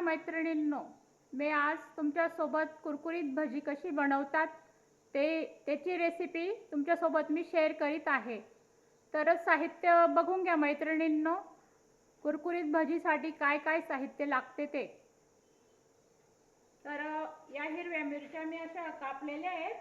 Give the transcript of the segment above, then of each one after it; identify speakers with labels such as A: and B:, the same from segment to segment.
A: नमस्कार मैत्रिणींनो, मी आज तुमच्यासोबत कुरकुरीत भजी कशी बनवतात त्याची रेसिपी तुमच्यासोबत मी शेअर करीत आहे। तर साहित्य बघून घ्या मैत्रिणींनो, कुरकुरीत भजीसाठी काय काय साहित्य लागते ते। तर या हिरव्या मिरच्या मी अशा कापलेल्या आहेत,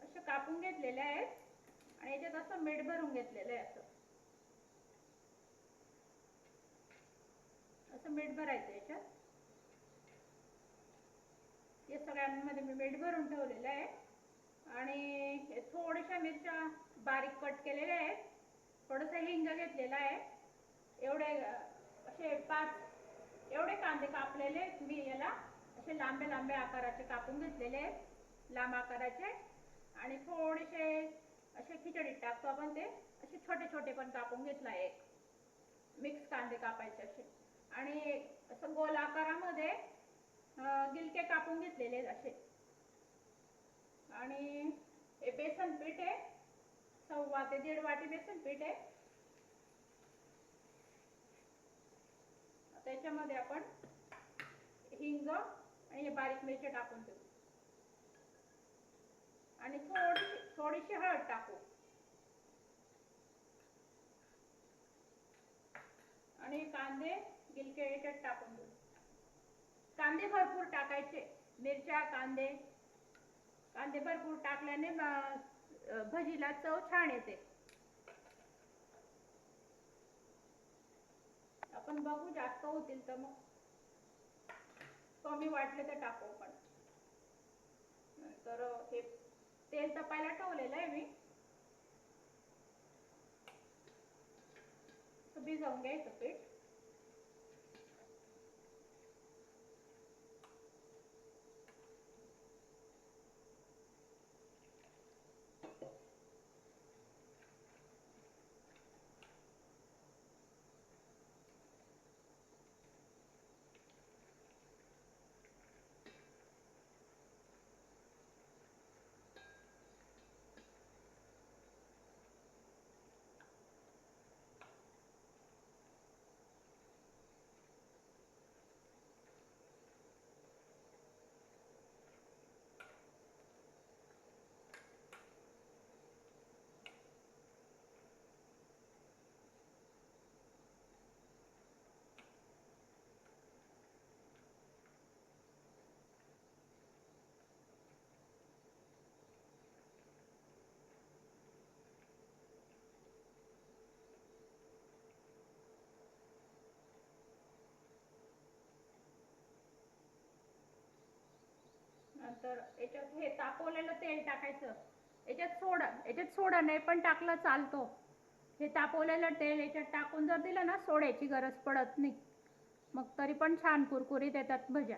A: अशा कापून घेतलेल्या आहेत आणि याच्यात असं मीठ भरून घेतलेलं आहे। असं मीठ भरायचं याच्यात। या सगळ्यांमध्ये मी मीठ भरून ठेवलेलं आहे आणि थोड्याशा मिरच्या बारीक कट केलेल्या आहेत, थोडासा हिंग घेतलेला आहे, एवढे असे 5 एवढे कांदे कापलेले आहेत मी, याला असे लांबे लांबे आकाराचे कापून घेतलेले आहेत, लांब आकाराचे। आणि थोडेसे असे खिचडीत टाकतो आपण ते, असे छोटे छोटे पण कापून घेतला आहे, मिक्स कांदे कापायचे असे। आणि असं गोल आकारामध्ये गिलके कापून घेतलेले असे। आणि हे बेसन पीठ आहे, 1.25 ते 1.5 वाटी बेसन पीठ आहे। त्याच्यामध्ये आपण हिंग आणि हे बारीक मिरची टाकून देऊ आणि थोडीशी हळद टाकू आणि कांदे गिलके याच्यात टाकून देऊ। कांदे भरपूर टाकायचे, मिरच्या कांदे भरपूर टाकल्याने भजीला चव छान येते। आपण बघू, जास्त होतील तर मग कमी वाटले तर टाकू पण। तर हे तेल तापायला ठेवलेलं आहे मी, भिजवून घ्यायचं पीठ। नंतर याच्यात हे तापवलेलं तेल टाकायचं। याच्यात सोडा नाही पण टाकला चालतो। हे तापवलेलं तेल याच्यात टाकून जर दिलं ना, सोड्याची गरज पडत नाही, मग तरी पण छान कुरकुरीत येतात भज्या।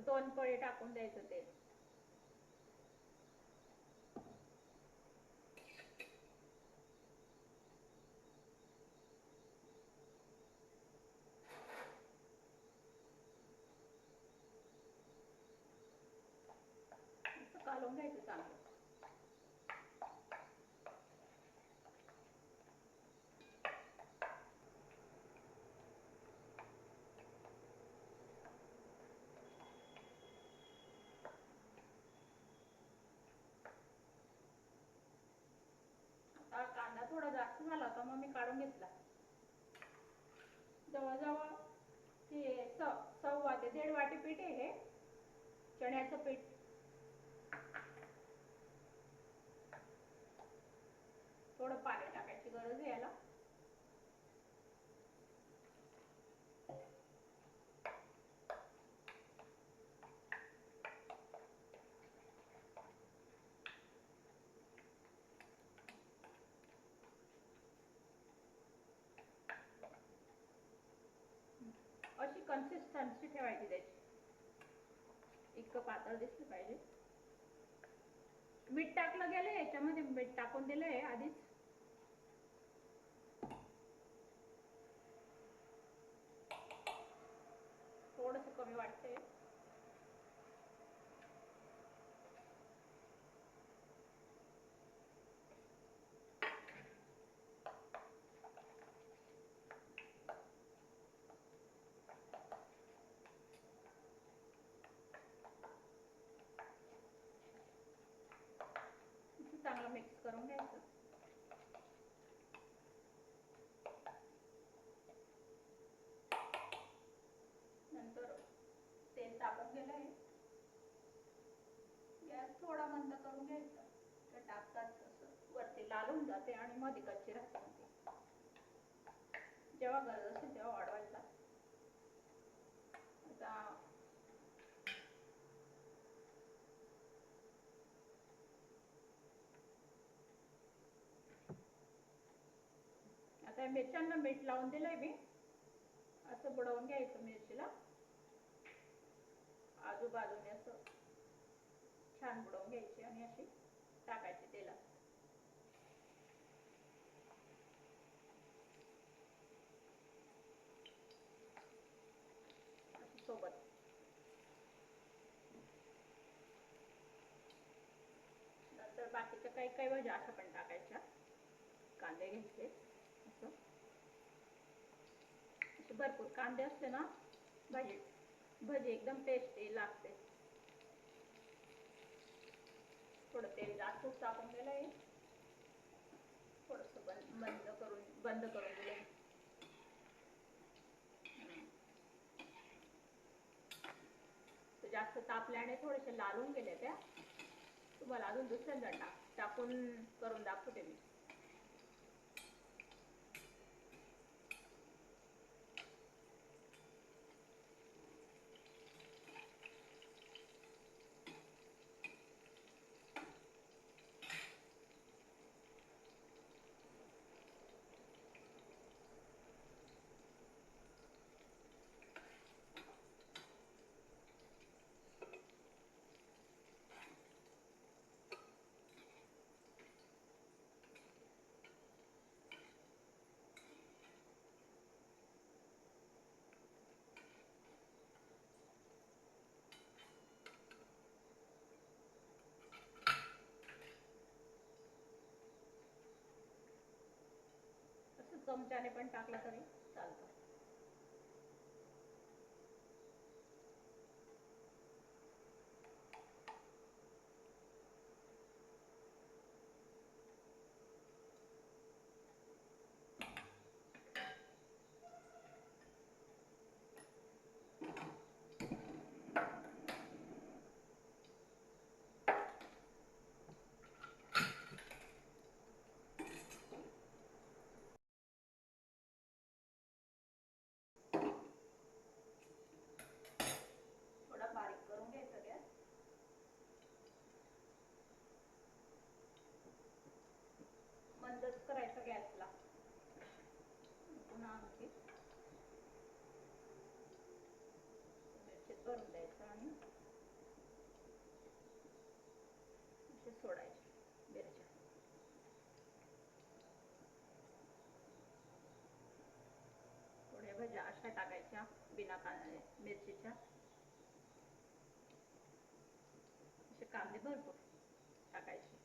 A: दोन पळी टाकून द्यायचं तेल। कालवून घ्यायचं चांगलं। आता कांदा थोडा जास्त झाला होता, मग मी काढून घेतला। जवळजवळ हे 1.25 ते 1.5 वाटी पीठ आहे, हे चण्याचं पीठ। थोडं पाणी टाकायची गरज आहे याला। अशी कन्सिस्टन्सी ठेवायची त्याची, इतकं पातळ दिसलं पाहिजे. मीठ टाकलं गेलं याच्यामध्ये, मीठ टाकून दिलंय आधीच. थोडंसं कमी वाटतंय. चांगलं मिक्स करून घ्यायचं. नंतर तेल तापत गेलंय, गॅस थोडा मंद करून घ्यायचा. ते टाकताच असं वरती लाल होऊन जाते आणि मध्ये कच्ची राहते. जेव्हा गरज असेल तेव्हा वाढवायचा. आता मिरच्यांना मीठ लावून दिलंय मी. असं बुडवून घ्यायचं मिरचीला, आजूबाजूने असं छान बुडवून घ्यायची आणि अशी टाकायची तेलात. सोबत नंतर बाकीच्या काही काही भाज्या अशा पण टाकायच्या. कांदे घ्यायचे, असं भरपूर कांदे असते ना भजी एकदम टेस्टी लागते. थोडं तेल जास्तच टाकून दिलंय. थोडंसं बंद करून दिलंय. जास्त तापल्याने थोडेसे लाल होऊन गेले त्या. तुम्हाला अजून दुसऱ्यांदा टाकून करून दाखवते मी. चमच्याने पण टाकलं तरी चालतं. मंदच करायचा गॅसला. पुन्हा आणखी करून द्यायचं आणि असे सोडायचे मिरच्या. थोड्या भज्या अशा टाकायच्या बिना मिरचीच्या. असे कांदे भरपूर टाकायचे.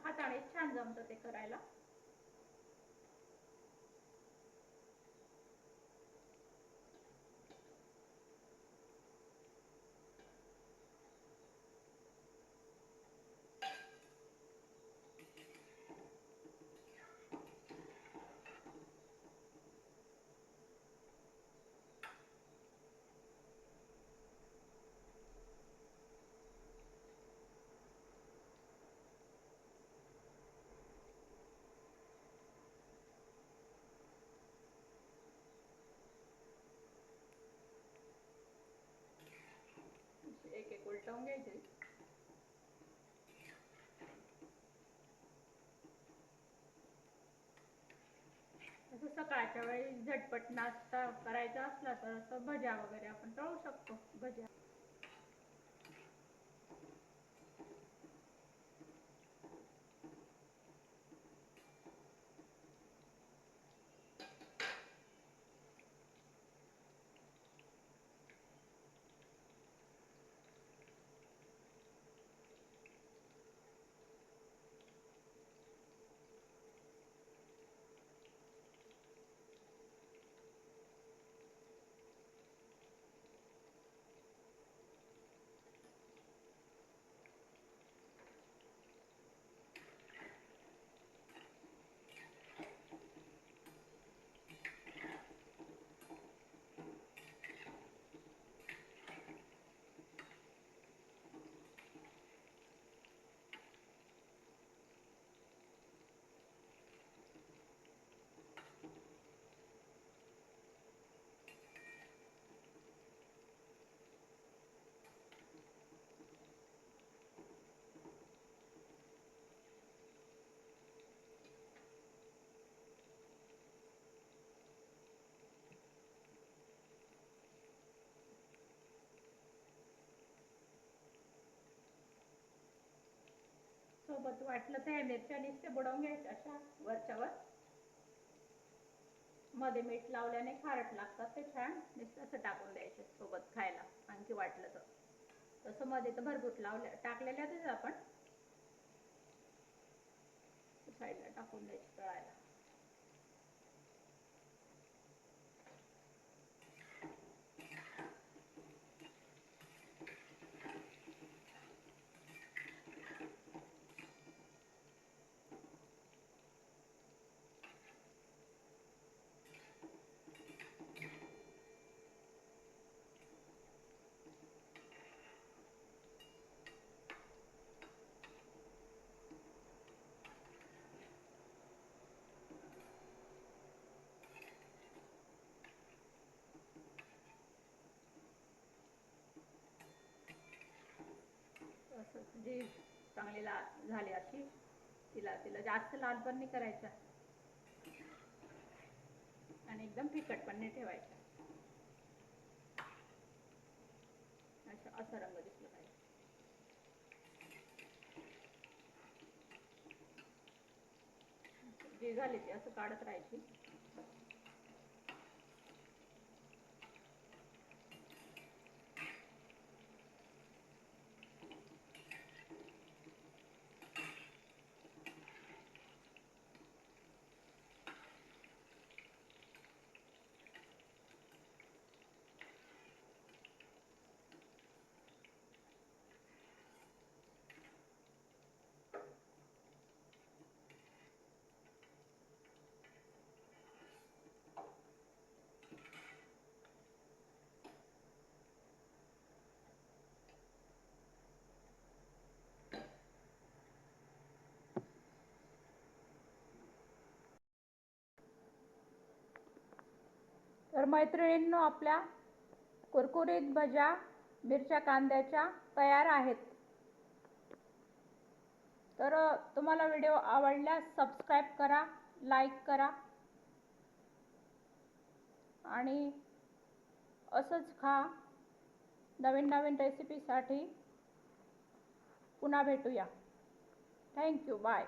A: हाताने छान जमतं ते करायला. उलटवून घ्यायचे. असं सकाळच्या वेळी झटपट नाश्ता करायचा असला तर असं भज्या वगैरे आपण तळू शकतो. भज्या सोबत वाटलं तर ह्या मिरच्या नुसत्या बुडवून घ्यायच्या अशा वरच्यावर. मध्ये मीठ लावल्याने खारट लागतात ते छान. नुसतं असं टाकून द्यायचे सोबत खायला आणखी वाटलं तर. तसं मध्ये तर भरपूर टाकलेल्यातच आपण साईडला टाकून द्यायचे तळायला. असं जी चांगली झाली अशी तिला जास्त लाल पण नाही करायचा आणि एकदम फिकट पण नाही ठेवायचा. असा रंग दिसला पाहिजे. जी झाली ती असं काढत राहायची. तर मैत्रिणींनो, आपल्या कुरकुरीत भज्या मिरच्या कांद्याच्या तयार आहेत. तर तुम्हाला व्हिडिओ आवडल्यास सबस्क्राईब करा, लाईक करा आणि असंच खा. नवीन नवीन रेसिपीसाठी पुन्हा भेटूया. थँक्यू. बाय.